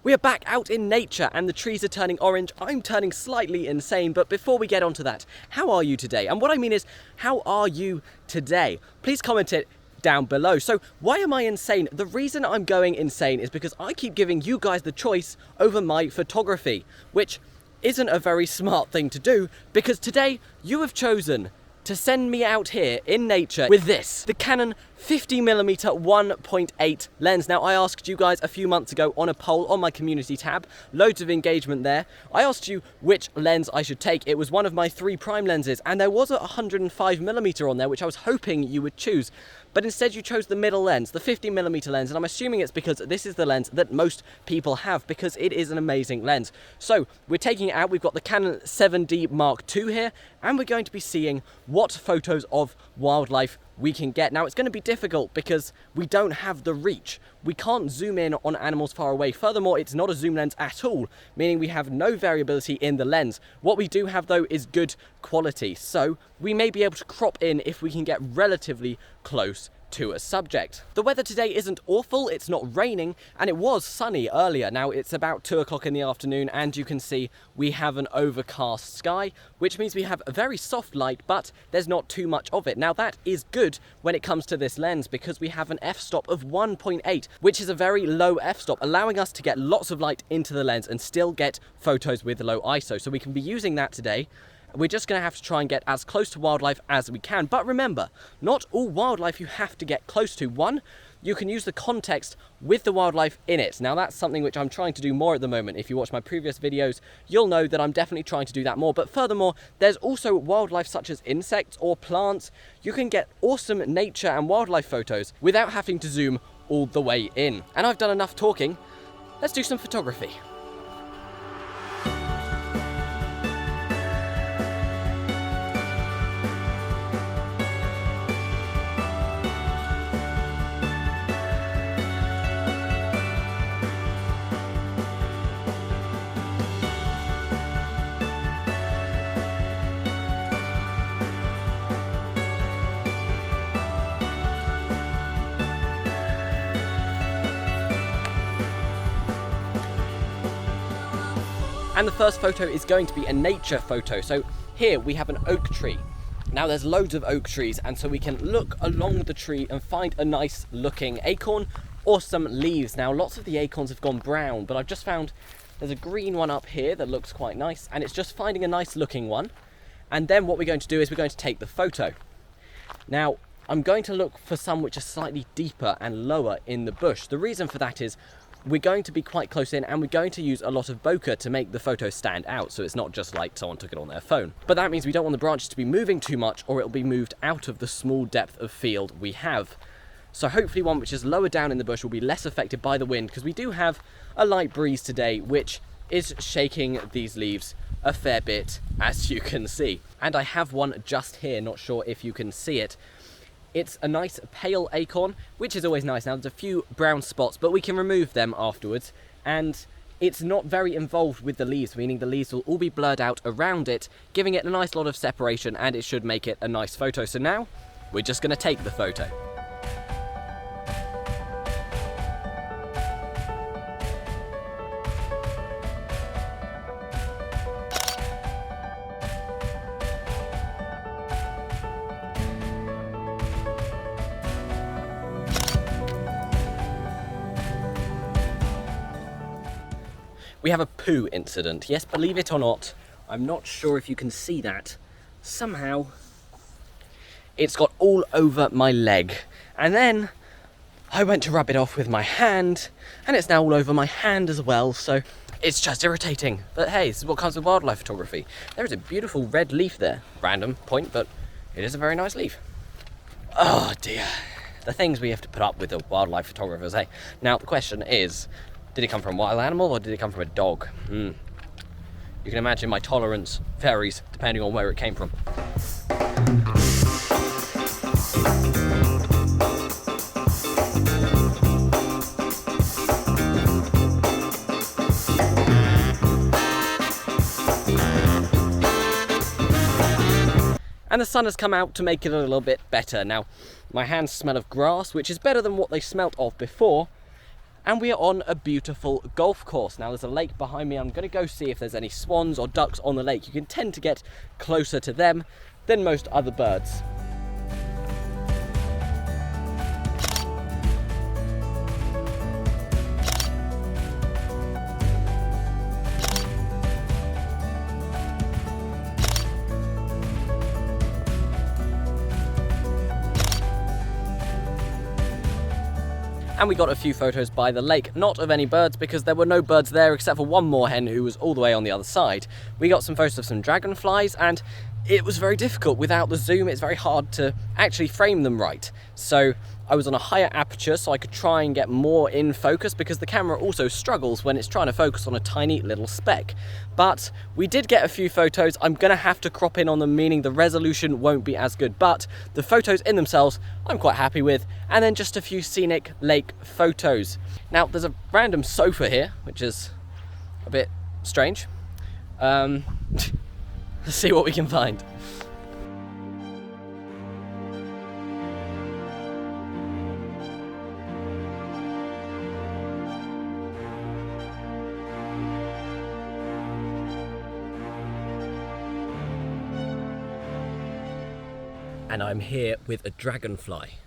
We are back out in nature and the trees are turning orange. I'm turning slightly insane, but before we get onto that, how are you today? And what I mean is, how are you today? Please comment it down below. So why am I insane? The reason I'm going insane is because I keep giving you guys the choice over my photography, which isn't a very smart thing to do, because today you have chosen to send me out here in nature with this, the Canon 50mm 1.8 lens. Now, I asked you guys a few months ago on a poll on my community tab, loads of engagement there. I asked you which lens I should take. It was one of my 3 prime lenses, and there was a 105mm on there, which I was hoping you would choose. But instead you chose the middle lens, the 50mm lens, and I'm assuming it's because this is the lens that most people have, because it is an amazing lens. So we're taking it out. We've got the Canon 7D Mark II here, and we're going to be seeing what photos of wildlife we can get. Now, it's going to be difficult because we don't have the reach. We can't zoom in on animals far away. Furthermore, it's not a zoom lens at all, meaning we have no variability in the lens. What we do have, though, is good quality. So we may be able to crop in if we can get relatively close to a subject. The weather today isn't awful, it's not raining, and it was sunny earlier. Now it's about 2 o'clock in the afternoon, and you can see we have an overcast sky, which means we have a very soft light, but there's not too much of it. Now that is good when it comes to this lens, because we have an f-stop of 1.8, which is a very low f-stop, allowing us to get lots of light into the lens and still get photos with low ISO. So we can be using that today. We're just going to have to try and get as close to wildlife as we can. But remember, not all wildlife you have to get close to. One, you can use the context with the wildlife in it. Now that's something which I'm trying to do more at the moment. If you watch my previous videos, you'll know that I'm definitely trying to do that more. But furthermore, there's also wildlife such as insects or plants. You can get awesome nature and wildlife photos without having to zoom all the way in. And I've done enough talking. Let's do some photography. And the first photo is going to be a nature photo. So here we have an oak tree. Now there's loads of oak trees, and so we can look along the tree and find a nice looking acorn or some leaves. Now lots of the acorns have gone brown, but I've just found there's a green one up here that looks quite nice, and it's just finding a nice looking one. And then what we're going to do is we're going to take the photo. Now I'm going to look for some which are slightly deeper and lower in the bush. The reason for that is we're going to be quite close in, and we're going to use a lot of bokeh to make the photo stand out, so it's not just like someone took it on their phone. But that means we don't want the branches to be moving too much, or it'll be moved out of the small depth of field we have. So hopefully one which is lower down in the bush will be less affected by the wind, because we do have a light breeze today, which is shaking these leaves a fair bit, as you can see. And I have one just here, not sure if you can see it. It's a nice pale acorn, which is always nice. Now there's a few brown spots, but we can remove them afterwards, and it's not very involved with the leaves, meaning the leaves will all be blurred out around it, giving it a nice lot of separation, and it should make it a nice photo. So now we're just going to take the photo. We have a poo incident. Yes, believe it or not, I'm not sure if you can see that. Somehow, it's got all over my leg. And then I went to rub it off with my hand, and it's now all over my hand as well, so it's just irritating. But hey, this is what comes with wildlife photography. There is a beautiful red leaf there. Random point, but it is a very nice leaf. Oh dear. The things we have to put up with the wildlife photographers, hey? Now, the question is, did it come from a wild animal or did it come from a dog? You can imagine my tolerance varies depending on where it came from. And the sun has come out to make it a little bit better. Now, my hands smell of grass, which is better than what they smelt of before. and we are on a beautiful golf course. Now there's a lake behind me. I'm going to go see if there's any swans or ducks on the lake. You can tend to get closer to them than most other birds. And we got a few photos by the lake, not of any birds because there were no birds there except for one moorhen who was all the way on the other side. We got some photos of some dragonflies, and it was very difficult. Without the zoom, it's very hard to actually frame them right. So I was on a higher aperture so I could try and get more in focus, because the camera also struggles when it's trying to focus on a tiny little speck. But we did get a few photos. I'm gonna have to crop in on them, meaning the resolution won't be as good, but the photos in themselves I'm quite happy with. And then just a few scenic lake photos. Now there's a random sofa here, which is a bit strange. Let's see what we can find. And I'm here with a dragonfly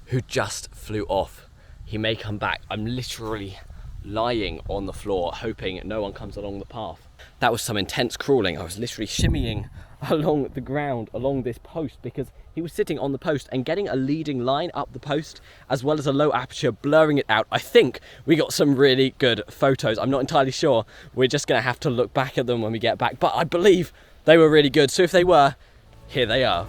who just flew off. He may come back. I'm literally lying on the floor hoping no one comes along the path. That was some intense crawling. I was literally shimmying along the ground, along this post, because he was sitting on the post and getting a leading line up the post, as well as a low aperture, blurring it out. I think we got some really good photos. I'm not entirely sure. We're just gonna have to look back at them when we get back, but I believe they were really good. So if they were, here they are.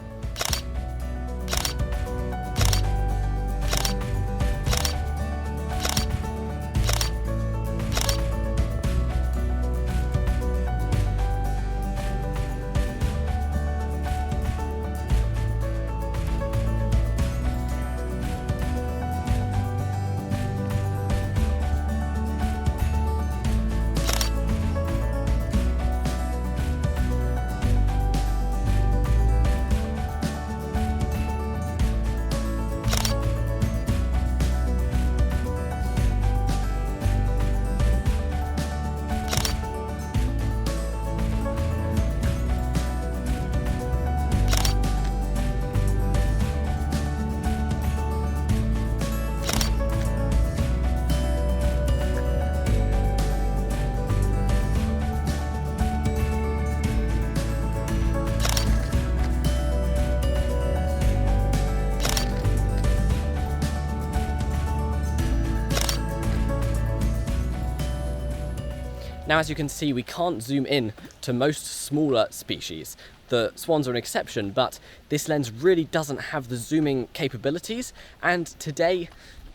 Now, as you can see, we can't zoom in to most smaller species. The swans are an exception, but this lens really doesn't have the zooming capabilities. And today,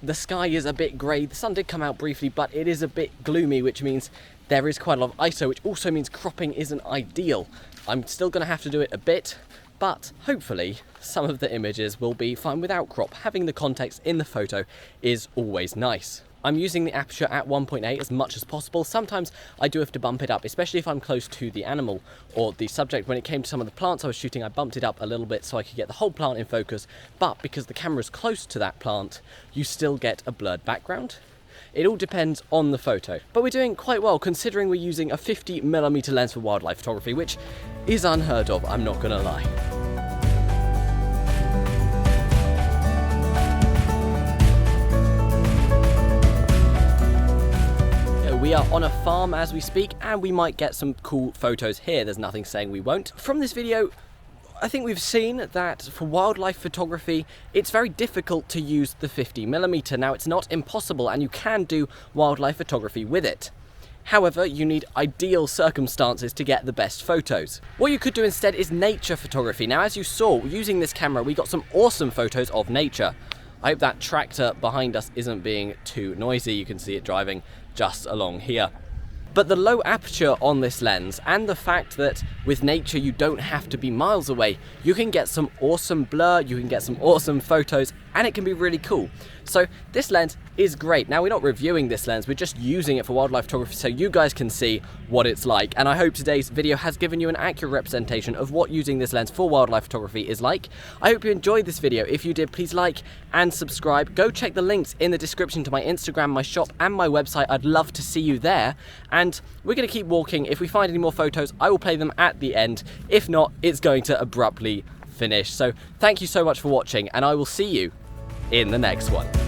the sky is a bit grey. The sun did come out briefly, but it is a bit gloomy, which means there is quite a lot of ISO, which also means cropping isn't ideal. I'm still going to have to do it a bit, but hopefully some of the images will be fine without crop. Having the context in the photo is always nice. I'm using the aperture at 1.8 as much as possible. Sometimes I do have to bump it up, especially if I'm close to the animal or the subject. When it came to some of the plants I was shooting, I bumped it up a little bit so I could get the whole plant in focus. But because the camera is close to that plant, you still get a blurred background. It all depends on the photo. But we're doing quite well considering we're using a 50mm lens for wildlife photography, which is unheard of, I'm not gonna lie. We are on a farm as we speak, and we might get some cool photos here. There's nothing saying we won't. From this video, I think we've seen that for wildlife photography, it's very difficult to use the 50mm. Now, it's not impossible, and you can do wildlife photography with it. However, you need ideal circumstances to get the best photos. What you could do instead is nature photography. Now, as you saw, using this camera, we got some awesome photos of nature. I hope that tractor behind us isn't being too noisy. You can see it driving just along here. But the low aperture on this lens and the fact that with nature you don't have to be miles away, you can get some awesome blur, you can get some awesome photos and it can be really cool. So this lens is great. Now, we're not reviewing this lens, we're just using it for wildlife photography so you guys can see what it's like. And I hope today's video has given you an accurate representation of what using this lens for wildlife photography is like. I hope you enjoyed this video. If you did, please like and subscribe. Go check the links in the description to my Instagram, my shop, and my website. I'd love to see you there. And we're going to keep walking. If we find any more photos, I will play them at the end. If not, it's going to abruptly finish. So thank you so much for watching, and I will see you in the next one.